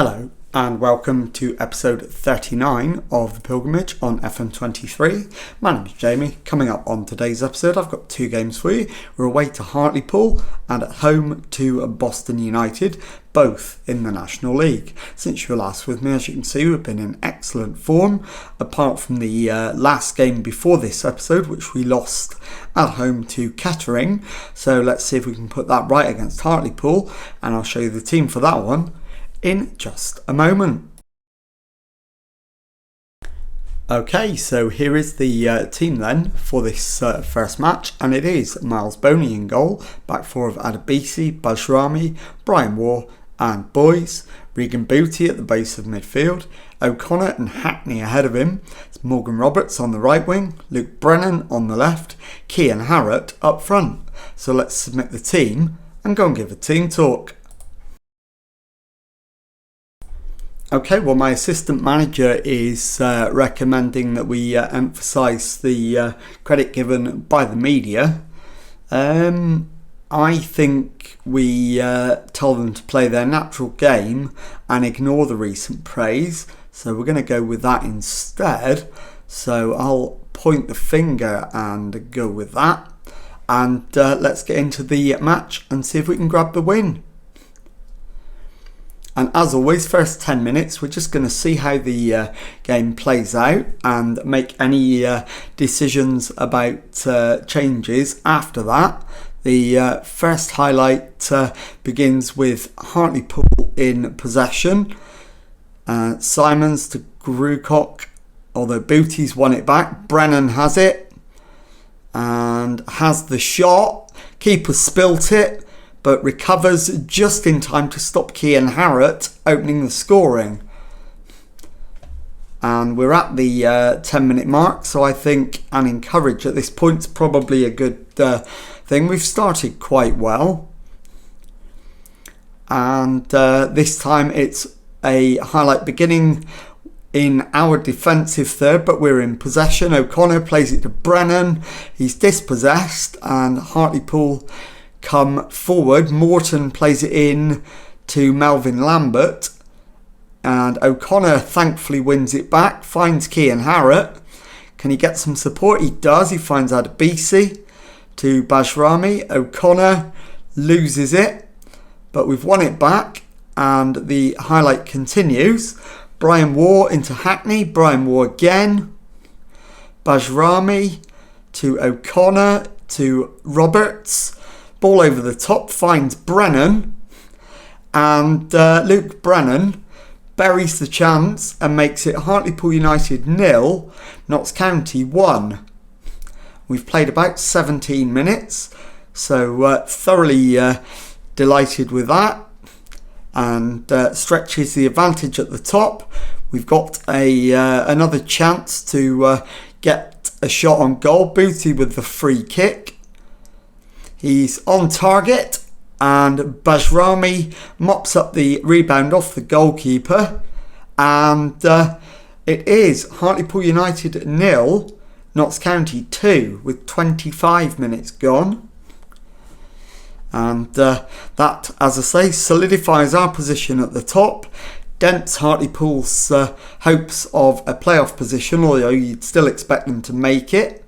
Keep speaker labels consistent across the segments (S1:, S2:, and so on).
S1: Hello and welcome to episode 39 of The Pilgrimage on FM23. My name is Jamie. Coming up on today's episode, I've got two games for you. We're away to Hartlepool and at home to Boston United, both in the National League. Since you were last with me, as you can see, we've been in excellent form, apart from the last game before this episode, which we lost at home to Kettering. So let's see if we can put that right against Hartlepool, and I'll show you the team for that one in just a moment. Okay, so here is the team then for this first match, and it is Miles Boney in goal, back four of Adebisi, Bajrami, Brian Waugh and Boyes, Regan Booty at the base of midfield, O'Connor and Hackney ahead of him, it's Morgan Roberts on the right wing, Luke Brennan on the left, Cian Harrott up front. So let's submit the team and go and give a team talk. Okay, well, my assistant manager is recommending that we emphasise the credit given by the media. I think we tell them to play their natural game and ignore the recent praise. So we're going to go with that instead. So I'll point the finger and go with that. And let's get into the match and see if we can grab the win. And as always, first 10 minutes, we're just going to see how the game plays out and make any decisions about changes after that. The first highlight begins with Hartlepool in possession. Simons to Grucock, although Booty's won it back. Brennan has it and has the shot. Keeper spilt it, but recovers just in time to stop Cian Harrott opening the scoring. And we're at the 10-minute mark, so I think and encourage at this point is probably a good thing. We've started quite well. And this time it's a highlight beginning in our defensive third, but we're in possession. O'Connor plays it to Brennan. He's dispossessed and Hartlepool come forward. Morton plays it in to Melvin Lambert and O'Connor thankfully wins it back, finds Cian Harrott. Can he get some support? He does. He finds Adebisi to Bajrami. O'Connor loses it, but we've won it back and the highlight continues. Brian Waugh into Hackney. Brian Waugh again. Bajrami to O'Connor to Roberts. Ball over the top, finds Brennan, and Luke Brennan buries the chance and makes it Hartlepool United 0, Notts County 1. We've played about 17 minutes, so thoroughly delighted with that, and stretches the advantage at the top. We've got another chance to get a shot on goal. Booty with the free kick. He's on target and Bajrami mops up the rebound off the goalkeeper, and it is Hartlepool United 0, Notts County 2 with 25 minutes gone. And that, as I say, solidifies our position at the top, dents Hartlepool's hopes of a playoff position, although you'd still expect them to make it.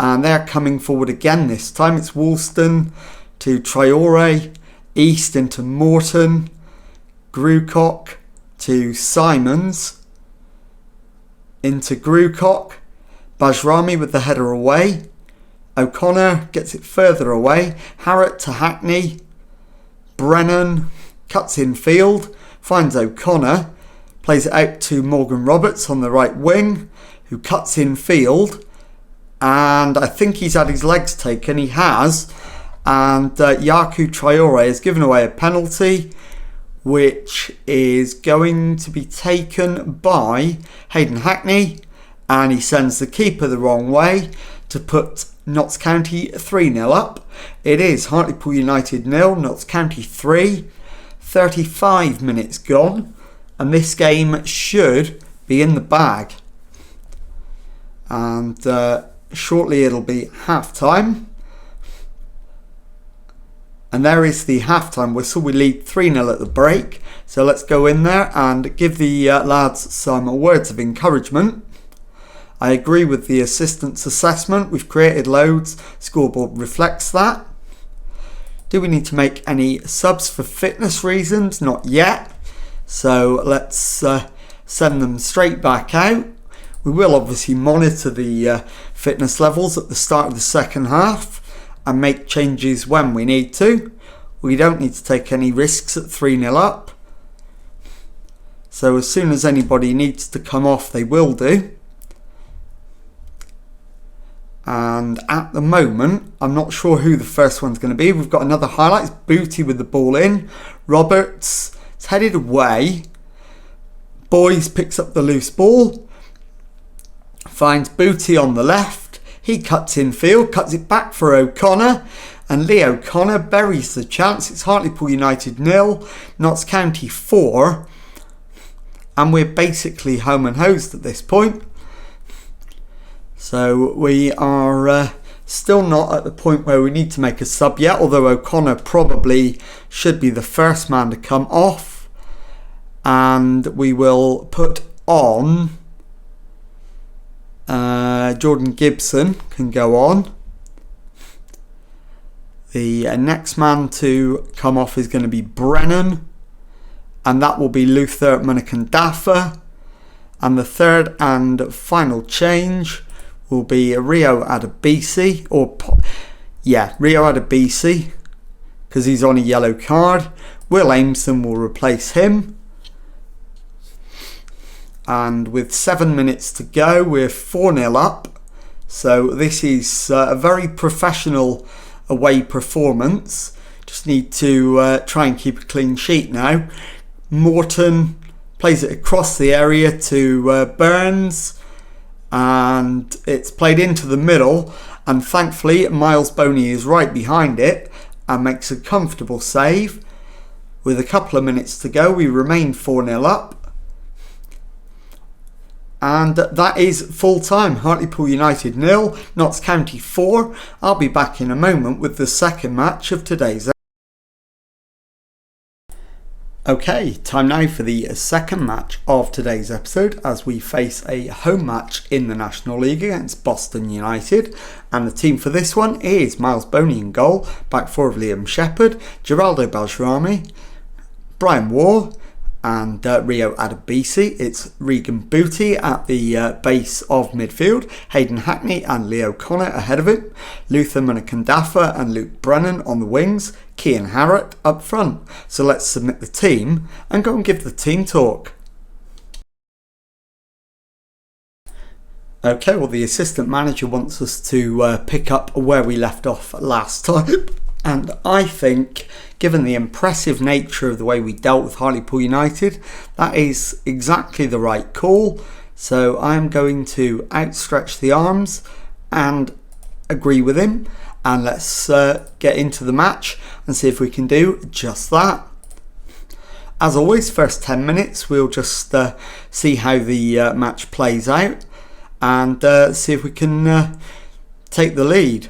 S1: And they're coming forward again this time. It's Woolston to Traore, East into Morton, Grucock to Simons, into Grucock, Bajrami with the header away, O'Connor gets it further away, Harrott to Hackney, Brennan cuts in field, finds O'Connor, plays it out to Morgan Roberts on the right wing, who cuts in field. And I think he's had his legs taken. He has. And Yaku Traore has given away a penalty, which is going to be taken by Hayden Hackney. And he sends the keeper the wrong way to put Notts County 3-0 up. It is Hartlepool United 0, Notts County 3. 35 minutes gone. And this game should be in the bag. And shortly it'll be half time. And there is the halftime whistle. We lead 3-0 at the break. So let's go in there and give the lads some words of encouragement. I agree with the assistant's assessment. We've created loads. Scoreboard reflects that. Do we need to make any subs for fitness reasons? Not yet. So let's send them straight back out. We will obviously monitor the fitness levels at the start of the second half and make changes when we need to. We don't need to take any risks at 3-0 up. So as soon as anybody needs to come off, they will do. And at the moment, I'm not sure who the first one's going to be. We've got another highlight. It's Booty with the ball in. Roberts, it's headed away. Boys picks up the loose ball. Finds Booty on the left. He cuts in field, cuts it back for O'Connor. And Lee O'Connor buries the chance. It's Hartlepool United 0, Notts County 4. And we're basically home and hosed at this point. So we are still not at the point where we need to make a sub yet, although O'Connor probably should be the first man to come off. And we will put on Jordan Gibson can go on. The next man to come off is going to be Brennan, and that will be Luther Munakandaffa. And the third and final change will be Rio Adebisi, Rio Adebisi, because he's on a yellow card. Will Aimson will replace him. And with 7 minutes to go, we're 4-0 up. So this is a very professional away performance. Just need to try and keep a clean sheet now. Morton plays it across the area to Burns, and it's played into the middle, and thankfully Miles Boney is right behind it and makes a comfortable save. With a couple of minutes to go, we remain 4-0 up. And that is full time. Hartlepool United 0, Notts County 4. I'll be back in a moment with the second match of today's. Okay, time now for the second match of today's episode as we face a home match in the National League against Boston United. And the team for this one is Miles Boney in goal, back four of Liam Shepherd, Geraldo Beltrami, Brian Waugh, and Rio Adebisi. It's Regan Booty at the base of midfield, Hayden Hackney and Lee O'Connor ahead of him, Luther Munakandaffa and Luke Brennan on the wings, Cian Harrott up front. So let's submit the team and go and give the team talk. Okay, well, the assistant manager wants us to pick up where we left off last time. And I think, given the impressive nature of the way we dealt with Hartlepool United, that is exactly the right call. So I'm going to outstretch the arms and agree with him. And let's get into the match and see if we can do just that. As always, first 10 minutes, we'll just see how the match plays out and see if we can take the lead.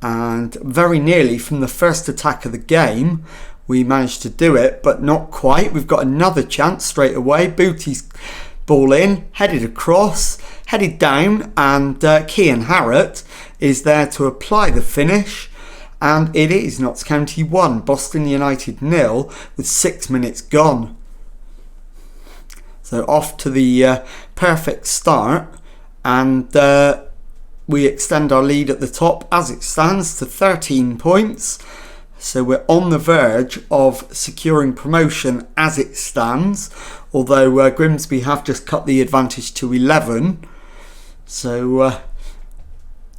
S1: And very nearly from the first attack of the game we managed to do it, but not quite. We've got another chance straight away. Booty's ball in, headed across, headed down, and Cian Harrott is there to apply the finish, and it is Notts County 1, Boston United 0 with 6 minutes gone. So off to the perfect start, and we extend our lead at the top as it stands to 13 points. So we're on the verge of securing promotion as it stands, although Grimsby have just cut the advantage to 11. So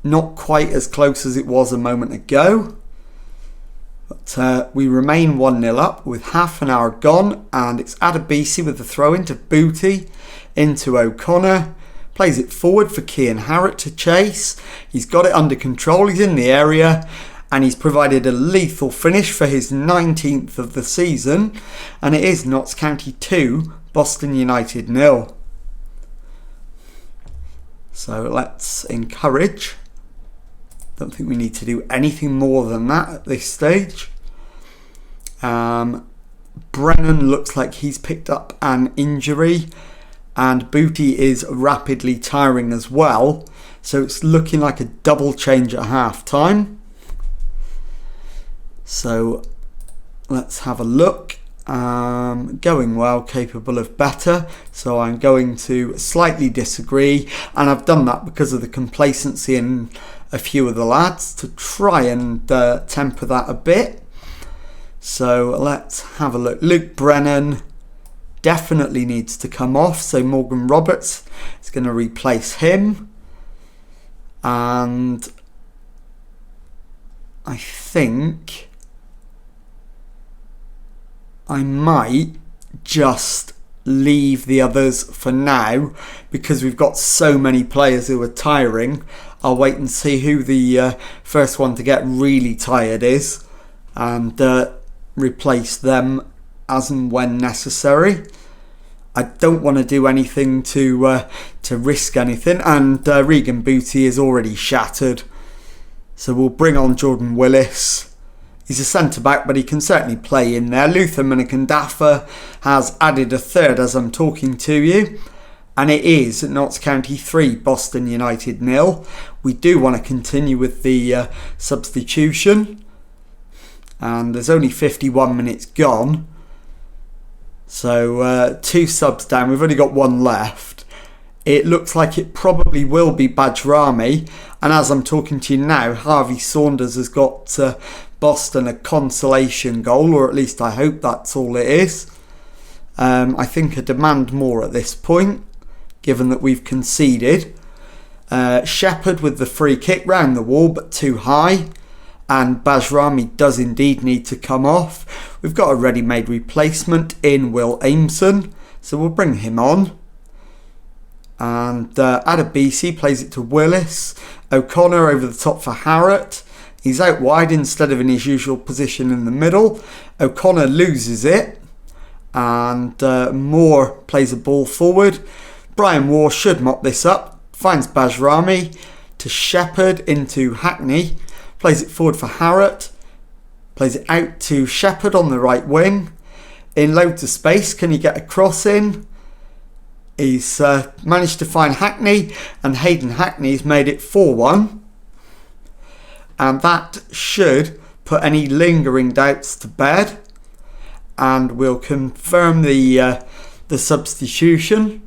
S1: not quite as close as it was a moment ago. But we remain 1-0 up with half an hour gone, and it's Adebisi with the throw into Booty, into O'Connor. Plays it forward for Cian Harrott to chase. He's got it under control. He's in the area. And he's provided a lethal finish for his 19th of the season. And it is Notts County 2, Boston United 0. So let's encourage. Don't think we need to do anything more than that at this stage. Brennan looks like he's picked up an injury, and Booty is rapidly tiring as well. So it's looking like a double change at half time. So let's have a look. Going well, capable of better. So I'm going to slightly disagree, and I've done that because of the complacency in a few of the lads to try and temper that a bit. So let's have a look. Luke Brennan definitely needs to come off. So Morgan Roberts is going to replace him. And I think I might just leave the others for now because we've got so many players who are tiring. I'll wait and see who the first one to get really tired is and replace them as and when necessary. I don't want to do anything to risk anything, and Regan Booty is already shattered. So we'll bring on Jordan Willis. He's a centre-back, but he can certainly play in there. Luther Minnick-Daffer has added a third as I'm talking to you. And it is Notts County 3, Boston United 0. We do want to continue with the substitution. And there's only 51 minutes gone. So 2 subs down. We've only got 1 left. It looks like it probably will be Bajrami. And as I'm talking to you now, Harvey Saunders has got Boston a consolation goal, or at least I hope that's all it is. I think I demand more at this point, given that we've conceded. Shepherd with the free kick round the wall, but too high. And Bajrami does indeed need to come off. We've got a ready-made replacement in Will Aimson, so we'll bring him on. And Adebisi plays it to Willis. O'Connor over the top for Harrott. He's out wide instead of in his usual position in the middle. O'Connor loses it. And Moore plays a ball forward. Brian Waugh should mop this up. Finds Bajrami to Shepherd into Hackney. Plays it forward for Harrott. Plays it out to Shepherd on the right wing. In loads of space. Can he get a cross in? He's managed to find Hackney. And Hayden Hackney's made it 4-1. And that should put any lingering doubts to bed. And we'll confirm the substitution.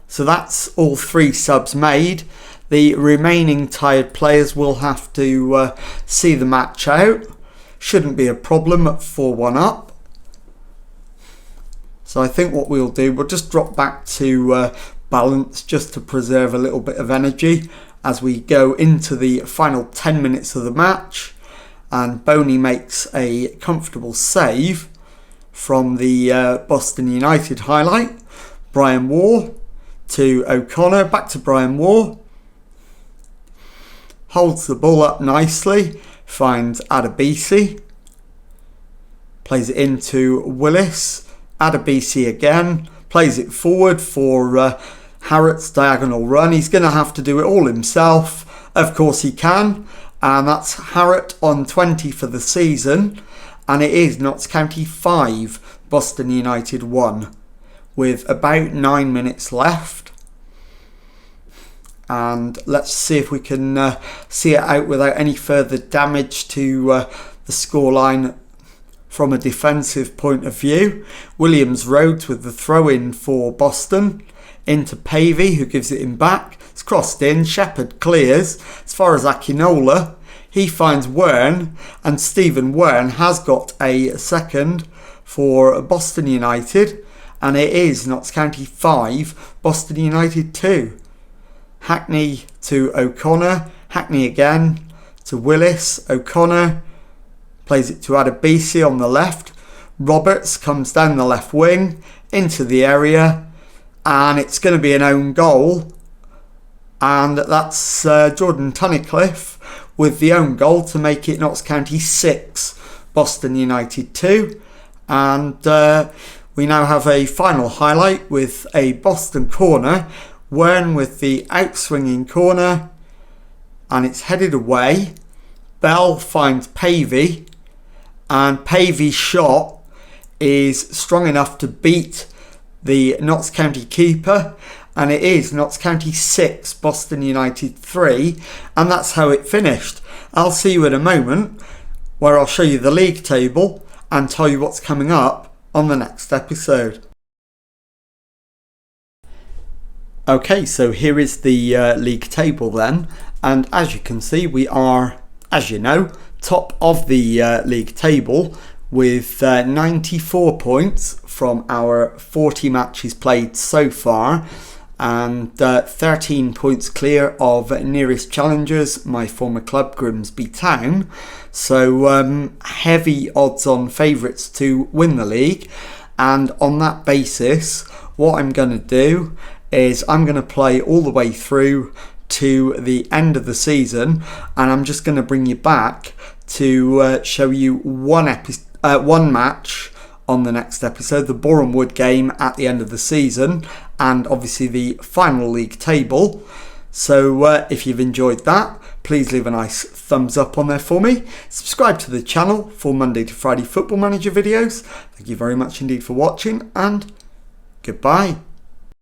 S1: So that's all 3 subs made. The remaining tired players will have to see the match out. Shouldn't be a problem at 4-1 up. So I think what we'll do, we'll just drop back to balance just to preserve a little bit of energy as we go into the final 10 minutes of the match. And Boney makes a comfortable save from the Boston United highlight. Brian Waugh to O'Connor, back to Brian Waugh. Holds the ball up nicely, finds Adebisi. Plays it into Willis. Adebisi again, plays it forward for Harrott's diagonal run. He's going to have to do it all himself. Of course he can. And that's Harrott on 20 for the season. And it is Notts County 5, Boston United 1, with about 9 minutes left. And let's see if we can see it out without any further damage to the scoreline from a defensive point of view. Williams Rhodes with the throw-in for Boston. Into Pavey, who gives it him back. It's crossed in. Shepherd clears. As far as Akinola, he finds Wern, and Stephen Wern has got a second for Boston United, and it is Notts County 5, Boston United 2. Hackney to O'Connor, Hackney again to Willis. O'Connor plays it to Adebisi on the left. Roberts comes down the left wing into the area, and it's going to be an own goal. And that's Jordan Tunnicliffe with the own goal to make it Notts County 6, Boston United 2. And we now have a final highlight with a Boston corner. Wern with the outswinging corner, and it's headed away. Bell finds Pavey, and Pavey's shot is strong enough to beat the Notts County keeper, and it is Notts County 6, Boston United 3, and that's how it finished. I'll see you in a moment where I'll show you the league table and tell you what's coming up on the next episode. Okay, so here is the league table then, and as you can see we are, as you know, top of the league table with 94 points from our 40 matches played so far, and 13 points clear of nearest challengers, my former club Grimsby Town. So heavy odds on favourites to win the league, and on that basis what I'm going to do is I'm going to play all the way through to the end of the season, and I'm just going to bring you back to show you one match on the next episode, the Boreham Wood game at the end of the season, and obviously the final league table. So if you've enjoyed that, please leave a nice thumbs up on there for me. Subscribe to the channel for Monday to Friday Football Manager videos. Thank you very much indeed for watching, and goodbye.